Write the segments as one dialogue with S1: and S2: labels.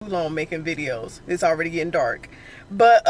S1: long making videos. It's already getting dark. But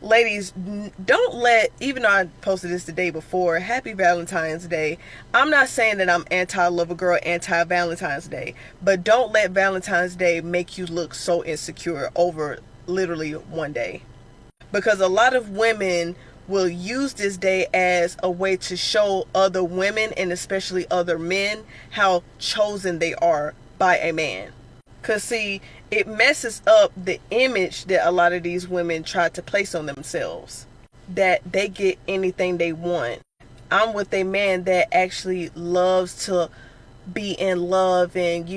S1: ladies, don't let, even though I posted this the day before, happy Valentine's Day. I'm not saying that I'm anti lover girl, anti Valentine's Day, but don't let Valentine's Day make you look so insecure over literally one day. Because a lot of women will use this day as a way to show other women and especially other men how chosen they are by a man. Because, see, it messes up the image that a lot of these women try to place on themselves. That they get anything they want. I'm with a man that actually loves to be in love and,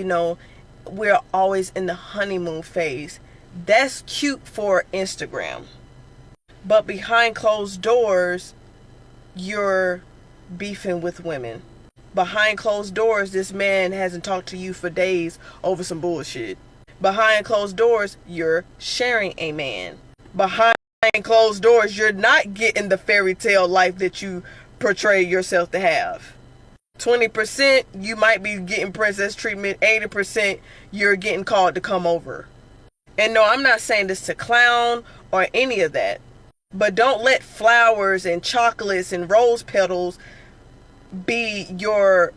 S1: we're always in the honeymoon phase. That's cute for Instagram. But behind closed doors, you're beefing with women. Behind closed doors, this man hasn't talked to you for days over some bullshit. Behind closed doors, you're sharing a man. Behind closed doors, you're not getting the fairy tale life that you portray yourself to have. 20%, you might be getting princess treatment. 80%, you're getting called to come over. And no, I'm not saying this to clown or any of that. But don't let flowers and chocolates and rose petals be your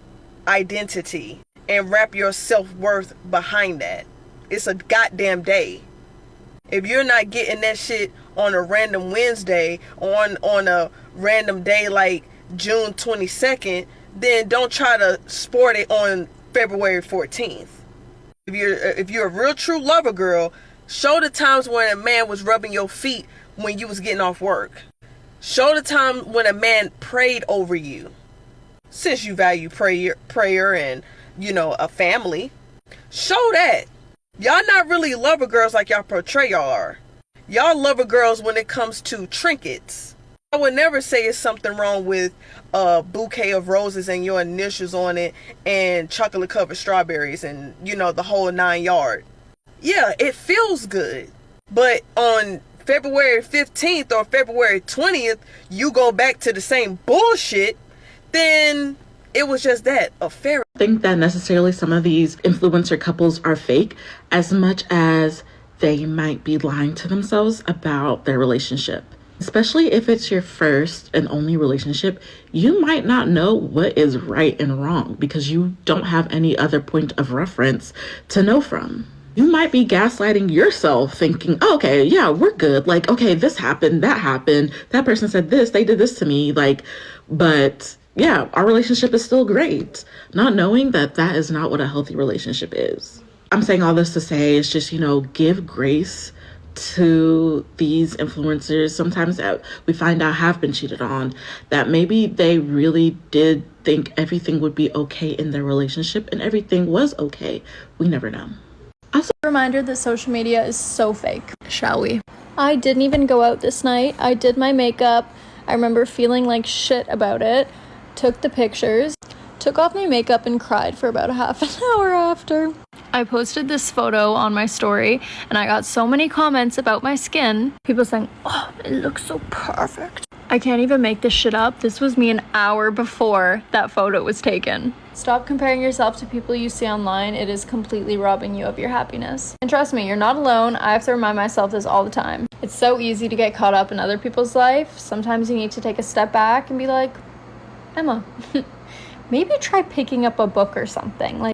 S1: identity and wrap your self-worth behind that. It's a goddamn day. If you're not getting that shit on a random Wednesday or on a random day like June 22nd, then don't try to sport it on February 14th. If you're a real true lover girl, show the times when a man was rubbing your feet when you was getting off work. Show the time when a man prayed over you. Since you value prayer and, a family. Show that. Y'all not really lover girls like y'all portray y'all are. Y'all lover girls when it comes to trinkets. I would never say it's something wrong with a bouquet of roses and your initials on it and chocolate covered strawberries and, the whole 9 yard. Yeah, it feels good. But on February 15th or February 20th, you go back to the same bullshit, then it was just that, a fairy.
S2: I think that necessarily some of these influencer couples are fake as much as they might be lying to themselves about their relationship. Especially if it's your first and only relationship, you might not know what is right and wrong because you don't have any other point of reference to know from. You might be gaslighting yourself thinking, oh, okay, yeah, we're good. Like, okay, this happened, that person said this, they did this to me. But yeah, our relationship is still great. Not knowing that that is not what a healthy relationship is. I'm saying all this to say it's just, give grace to these influencers. Sometimes that we find out have been cheated on, that maybe they really did think everything would be okay in their relationship and everything was okay. We never know.
S3: Also, a reminder that social media is so fake. Shall we? I didn't even go out this night. I did my makeup. I remember feeling like shit about it. Took the pictures. Took off my makeup and cried for about a half an hour after. I posted this photo on my story and I got so many comments about my skin. People saying, oh, it looks so perfect. I can't even make this shit up. This was me an hour before that photo was taken. Stop comparing yourself to people you see online. It is completely robbing you of your happiness. And trust me, you're not alone. I have to remind myself this all the time. It's so easy to get caught up in other people's life. Sometimes you need to take a step back and be like, Emma, maybe try picking up a book or something.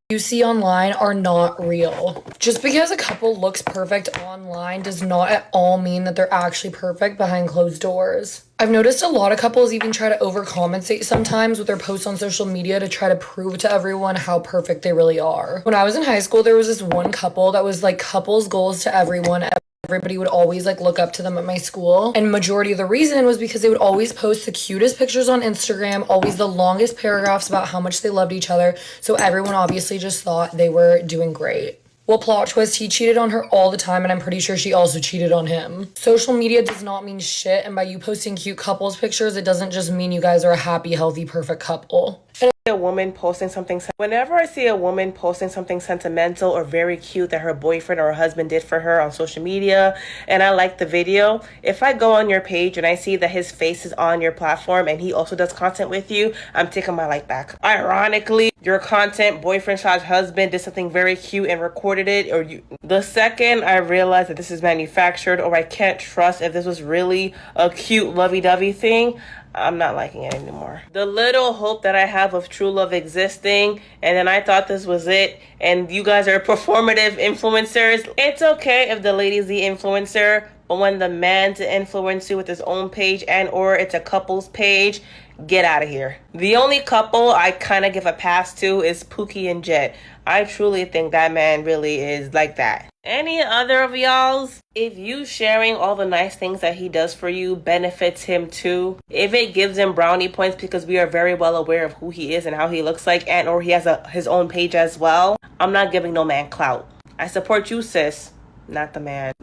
S4: You see online are not real. Just because a couple looks perfect online does not at all mean that they're actually perfect behind closed doors. I've noticed a lot of couples even try to overcompensate sometimes with their posts on social media to try to prove to everyone how perfect they really are. When I was in high school, there was this one couple that was like couples goals to everyone. Everybody would always look up to them at my school. And majority of the reason was because they would always post the cutest pictures on Instagram, always the longest paragraphs about how much they loved each other. So everyone obviously just thought they were doing great. Well, plot twist, he cheated on her all the time and I'm pretty sure she also cheated on him. Social media does not mean shit, and by you posting cute couples pictures, it doesn't just mean you guys are a happy, healthy, perfect couple.
S5: A woman posting something, whenever I see a woman posting something sentimental or very cute that her boyfriend or her husband did for her on social media, and I like the video, if I go on your page and I see that his face is on your platform and he also does content with you, I'm taking my like back. Ironically, your content boyfriend/husband did something very cute and recorded it, or the second I realize that this is manufactured, or I can't trust if this was really a cute lovey-dovey thing, I'm not liking it anymore. The little hope that I have of true love existing, and then I thought this was it, and you guys are performative influencers. It's okay if the lady's the influencer, but when the man's the influencer with his own page and or it's a couple's page, get out of here. The only couple I kind of give a pass to is Pookie and Jet. I truly think that man really is like that. Any other of y'all's? If you sharing all the nice things that he does for you benefits him too, if it gives him brownie points because we are very well aware of who he is and how he looks like, and or he has his own page as well, I'm not giving no man clout. I support you, sis, not the man.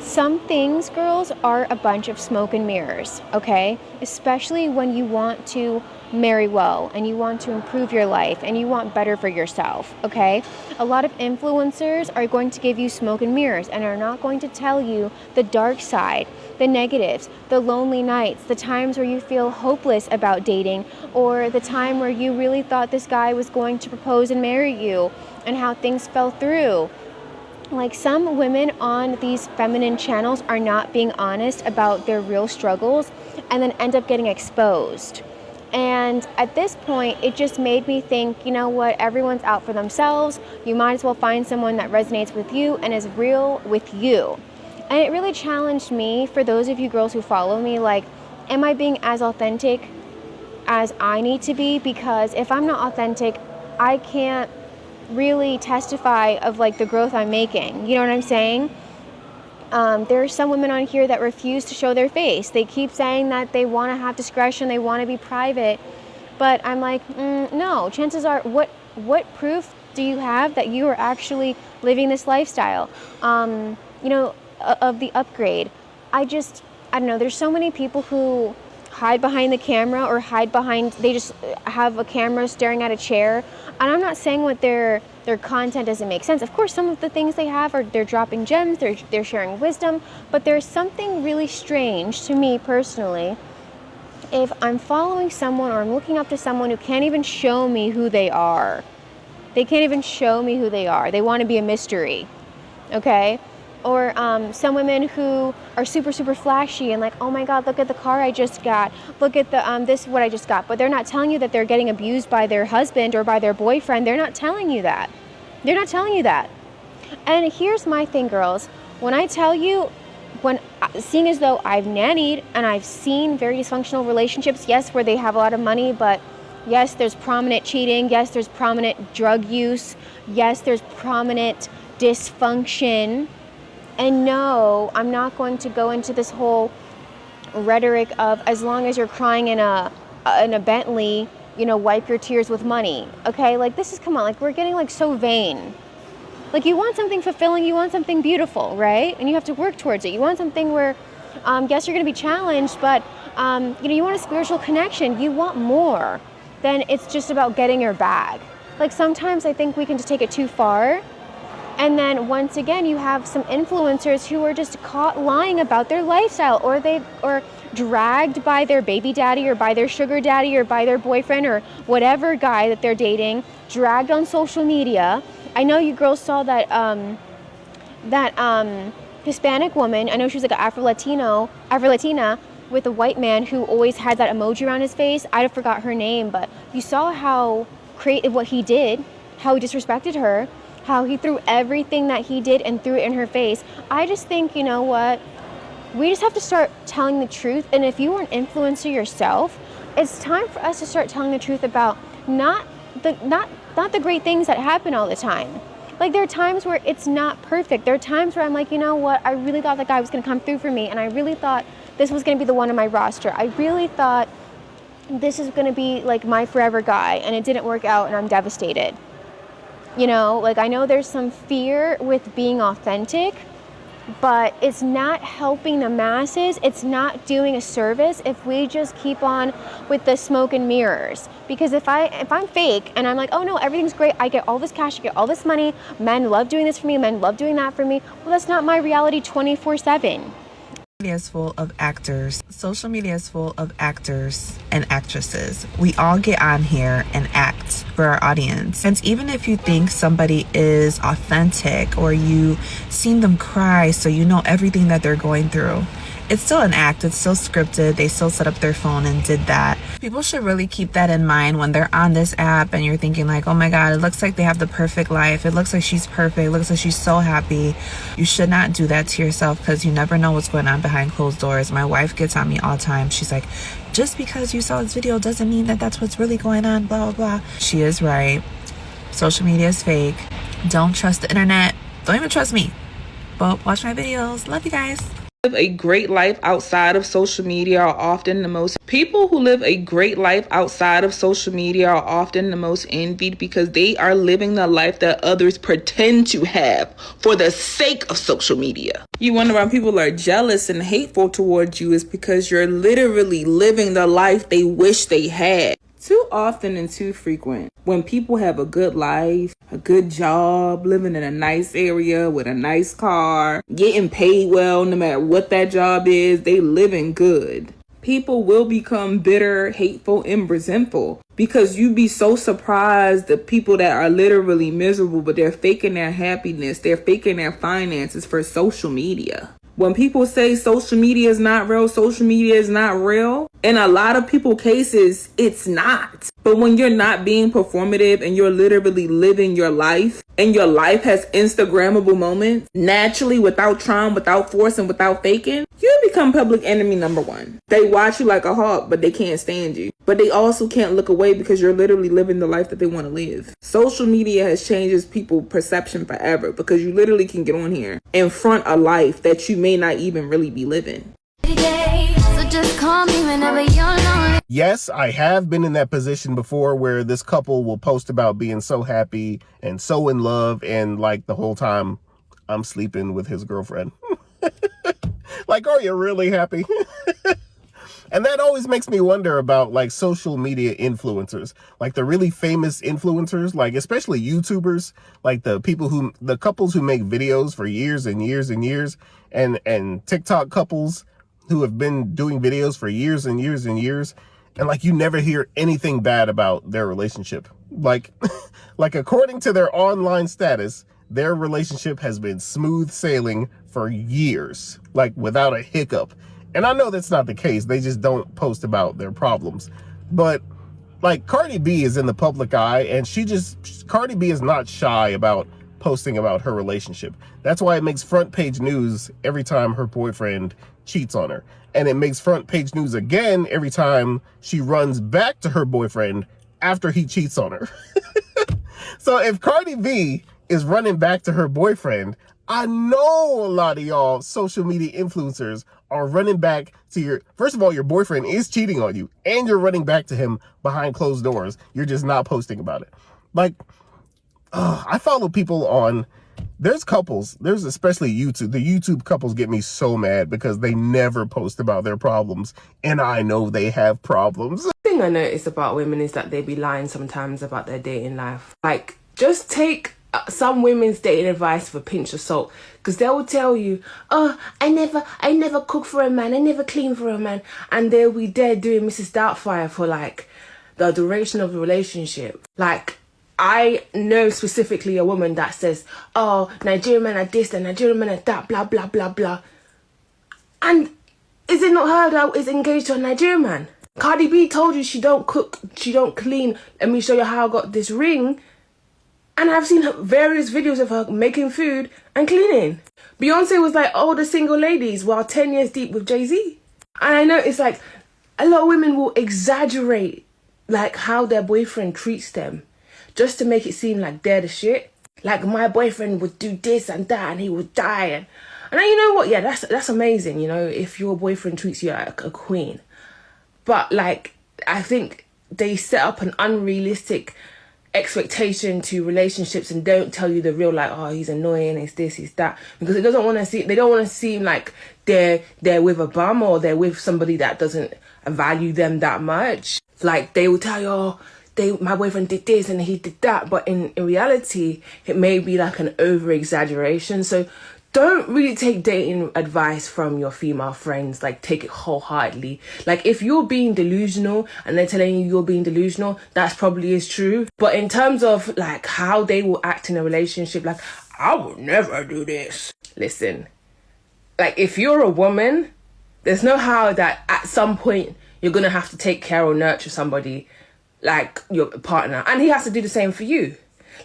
S6: Some things, girls, are a bunch of smoke and mirrors, okay? Especially when you want to marry well and you want to improve your life and you want better for yourself, okay? A lot of influencers are going to give you smoke and mirrors and are not going to tell you the dark side, the negatives, the lonely nights, the times where you feel hopeless about dating, or the time where you really thought this guy was going to propose and marry you and how things fell through. Like, some women on these feminine channels are not being honest about their real struggles and then end up getting exposed. And at this point, it just made me think, you know what, everyone's out for themselves. You might as well find someone that resonates with you and is real with you. And it really challenged me, for those of you girls who follow me, like, am I being as authentic as I need to be? Because if I'm not authentic, I can't really testify of like the growth I'm making. You know what I'm saying? There are some women on here that refuse to show their face. They keep saying that they want to have discretion, they want to be private, but I'm like, no. Chances are, what proof do you have that you are actually living this lifestyle? Of the upgrade. I don't know. There's so many people who hide behind the camera, or they just have a camera staring at a chair. And I'm not saying what their content doesn't make sense. Of course, some of the things they have are, they're dropping gems, they're sharing wisdom, but there's something really strange to me personally if I'm following someone or I'm looking up to someone who can't even show me who they are. They can't even show me who they are. They want to be a mystery, okay? Or some women who are super, super flashy and like, oh my God, look at the car I just got. Look at this, what I just got. But they're not telling you that they're getting abused by their husband or by their boyfriend. They're not telling you that. They're not telling you that. And here's my thing, girls. When I tell you, seeing as though I've nannied and I've seen very dysfunctional relationships, yes, where they have a lot of money, but yes, there's prominent cheating. Yes, there's prominent drug use. Yes, there's prominent dysfunction. And no, I'm not going to go into this whole rhetoric of, as long as you're crying in a Bentley, wipe your tears with money. Okay, like, come on, like, we're getting like so vain. Like, you want something fulfilling, you want something beautiful, right? And you have to work towards it. You want something where, yes, you're going to be challenged, but you want a spiritual connection. You want more than it's just about getting your bag. Like, sometimes I think we can just take it too far. And then once again, you have some influencers who are just caught lying about their lifestyle, or dragged by their baby daddy or by their sugar daddy or by their boyfriend or whatever guy that they're dating, dragged on social media. I know you girls saw that Hispanic woman. I know she was like an Afro-Latina with a white man who always had that emoji around his face. I forgot her name, but you saw how what he did, how he disrespected her, how he threw everything that he did and threw it in her face. I just think, you know what? We just have to start telling the truth. And if you are an influencer yourself, it's time for us to start telling the truth about not the great things that happen all the time. Like, there are times where it's not perfect. There are times where I'm like, you know what? I really thought that guy was going to come through for me, and I really thought this was going to be the one on my roster. I really thought this is going to be like my forever guy, and it didn't work out, and I'm devastated. Like, I know there's some fear with being authentic, but it's not helping the masses. It's not doing a service if we just keep on with the smoke and mirrors. Because if I'm fake and I'm like, oh no, everything's great, I get all this cash, I get all this money, men love doing this for me, men love doing that for me, well, that's not my reality 24/7.
S7: Media is full of actors. Social media is full of actors and actresses. We all get on here and act for our audience. And even if you think somebody is authentic or you seen them cry so you know everything that they're going through, it's still an act. It's still scripted. They still set up their phone and did that. People should really keep that in mind when they're on this app and you're thinking like, oh my God, it looks like they have the perfect life. It looks like she's perfect. It looks like she's so happy. You should not do that to yourself because you never know what's going on behind closed doors. My wife gets on me all the time. She's like, just because you saw this video doesn't mean that that's what's really going on, blah, blah, blah. She is right. Social media is fake. Don't trust the internet. Don't even trust me. But watch my videos. Love you guys.
S8: Live a great life outside of social media are often the most people who live a great life outside of social media are often the most envied because they are living the life that others pretend to have for the sake of social media. You wonder why people are jealous and hateful towards you is because you're literally living the life they wish they had. Too often and too frequent, when people have a good life, a good job, living in a nice area with a nice car, getting paid well no matter what that job is, they living good. People will become bitter, hateful, and resentful because you be so surprised the people that are literally miserable, but they're faking their happiness, they're faking their finances for social media. When people say social media is not real, social media is not real, in a lot of people cases, it's not. But when you're not being performative and you're literally living your life and your life has Instagrammable moments, naturally, without trying, without forcing, without faking, you become public enemy number one. They watch you like a hawk, but they can't stand you. But they also can't look away because you're literally living the life that they want to live. Social media has changed people's perception forever because you literally can get on here and front a life that you may not even really be living.
S9: So just call me whenever you're lonely.
S10: Yes, I have been in that position before where this couple will post about being so happy and so in love, and like the whole time I'm sleeping with his girlfriend. Like, are you really happy? And that always makes me wonder about like social media influencers, like the really famous influencers, like especially YouTubers, like the couples who make videos for years and years and years, and TikTok couples who have been doing videos for years and years and years. And like, you never hear anything bad about their relationship. Like, like according to their online status, their relationship has been smooth sailing for years, like without a hiccup. And I know that's not the case. They just don't post about their problems. But like Cardi B is in the public eye, and Cardi B is not shy about posting about her relationship. That's why it makes front page news every time her boyfriend cheats on her. And it makes front page news again every time she runs back to her boyfriend after he cheats on her. So if Cardi B is running back to her boyfriend, I know a lot of y'all social media influencers are running back to first of all, your boyfriend is cheating on you and you're running back to him behind closed doors. You're just not posting about it. Like, I follow people there's couples, there's especially YouTube. The YouTube couples get me so mad because they never post about their problems. And I know they have problems.
S11: The thing I notice about women is that they be lying sometimes about their dating life. Like, just take some women's dating advice with a pinch of salt, because they will tell you, oh, I never cook for a man, I never clean for a man, and they'll be there doing Mrs. Doubtfire for like the duration of the relationship. Like, I know specifically a woman that says, oh, Nigerian men are this and Nigerian men are that, blah blah blah blah, and is it not her that is engaged to a Nigerian man? Cardi B told you she don't cook, she don't clean, let me show you how I got this ring. And I've seen various videos of her making food and cleaning. Beyonce was like, oh, the single ladies, while 10 years deep with Jay-Z. And I know it's like, a lot of women will exaggerate like how their boyfriend treats them just to make it seem like they're the shit. Like, my boyfriend would do this and that and he would die. And you know what? Yeah, that's amazing, you know, if your boyfriend treats you like a queen. But like, I think they set up an unrealistic expectation to relationships and don't tell you the real, like, oh, he's annoying, he's this, he's that, because they don't want to seem like they're with a bum or they're with somebody that doesn't value them that much. Like, they will tell you, oh, my boyfriend did this and he did that, but in reality it may be like an over exaggeration. So don't really take dating advice from your female friends. Like, take it wholeheartedly. Like, if you're being delusional and they're telling you you're being delusional, that's probably is true. But in terms of like how they will act in a relationship, like, I would never do this. Listen, like, if you're a woman, there's no how that at some point you're gonna have to take care or nurture somebody, like your partner, and he has to do the same for you.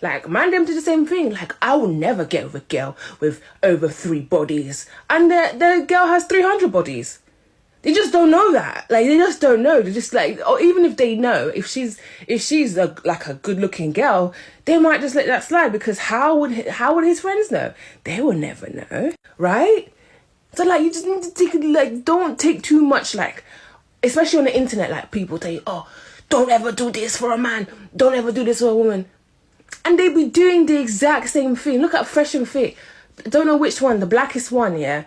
S11: Like, man, them do the same thing. Like, I will never get with a girl with over 3 bodies, and the girl has 300 bodies. They just don't know that. Like, they just don't know. They're just like, or even if they know, if she's a good looking girl, they might just let that slide, because how would his friends know? They will never know, right? So like, you just need to take, like, don't take too much, like, especially on the internet, like, people tell you, oh, don't ever do this for a man, don't ever do this for a woman. And they be doing the exact same thing. Look at Fresh and Fit. Don't know which one, the blackest one, yeah?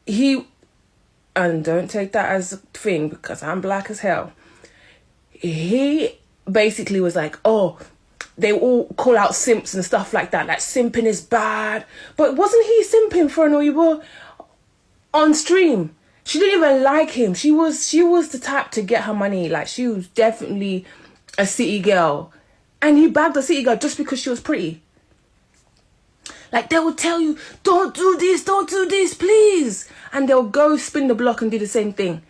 S11: And don't take that as a thing, because I'm black as hell. He basically was like, oh, they all call out simps and stuff like that. Like, simping is bad. But wasn't he simping for an Oyibo on stream? She didn't even like him. She was the type to get her money. Like, she was definitely a city girl. And he bagged a city girl just because she was pretty. Like, they will tell you, don't do this, please. And they'll go spin the block and do the same thing.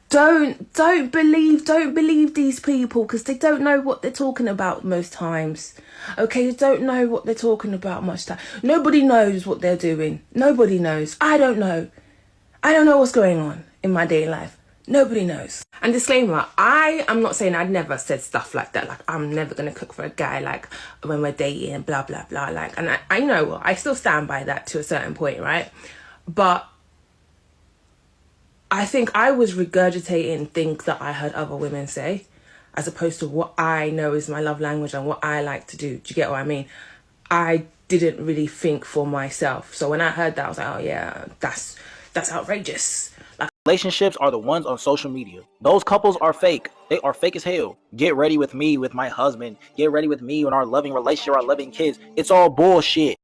S11: Don't believe these people, because they don't know what they're talking about most times. Okay, they don't know what they're talking about much time. Nobody knows what they're doing. Nobody knows. I don't know what's going on in my daily life. Nobody knows. And disclaimer, I am not saying I'd never said stuff like that. Like, I'm never going to cook for a guy, like, when we're dating and blah, blah, blah. Like, and I know, I still stand by that to a certain point, right? But I think I was regurgitating things that I heard other women say, as opposed to what I know is my love language and what I like to do. Do you get what I mean? I didn't really think for myself. So when I heard that, I was like, oh yeah, that's outrageous.
S12: Relationships are the ones on social media. Those couples are fake. They are fake as hell. Get ready with me with my husband. Get ready with me in our loving relationship, our loving kids. It's all bullshit.